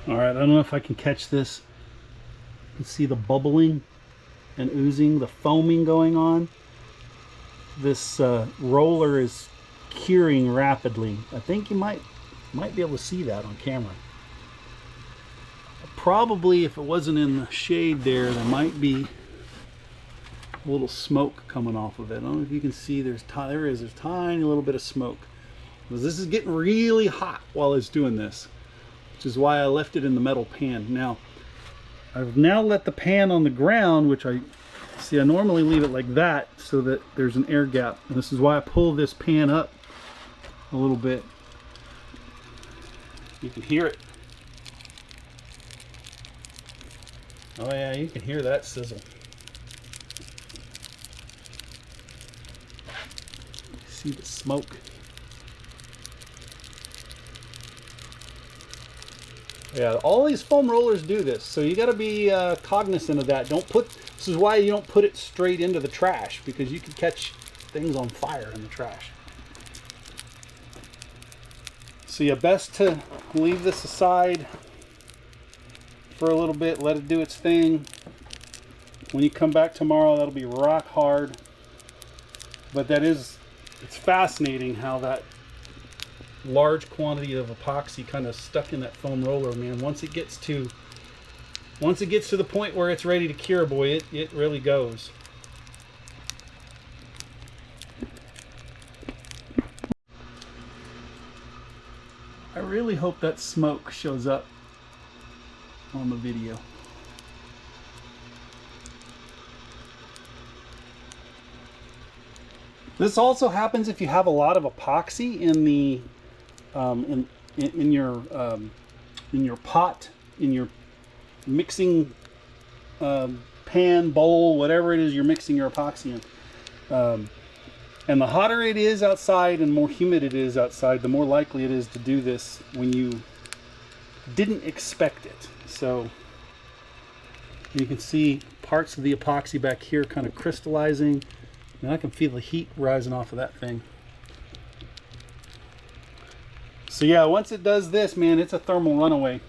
All right, I don't know if I can catch this. You can see the bubbling and oozing, the foaming going on. This roller is curing rapidly. I think you might be able to see that on camera. Probably if it wasn't in the shade there might be a little smoke coming off of it. I don't know if you can see, there's a tiny little bit of smoke. Because this is getting really hot while it's doing this, which is why I left it in the metal pan. Now, I've now let the pan on the ground, which I normally leave it like that so that there's an air gap. And this is why I pull this pan up a little bit. You can hear it. Oh yeah, you can hear that sizzle. See the smoke. Yeah, all these foam rollers do this, so you got to be cognizant of that. This is why you don't put it straight into the trash, because you can catch things on fire in the trash. So yeah, best to leave this aside for a little bit, let it do its thing. When you come back tomorrow, that'll be rock hard. But it's fascinating how that large quantity of epoxy kind of stuck in that foam roller, man. Once it gets to the point where it's ready to cure, boy, it really goes. I really hope that smoke shows up on the video. This also happens if you have a lot of epoxy in the in your pot, in your mixing pan, bowl, whatever it is you're mixing your epoxy in. And the hotter it is outside and more humid it is outside, the more likely it is to do this when you didn't expect it. So you can see parts of the epoxy back here kind of crystallizing, and I can feel the heat rising off of that thing. So yeah, once it does this, man, it's a thermal runaway.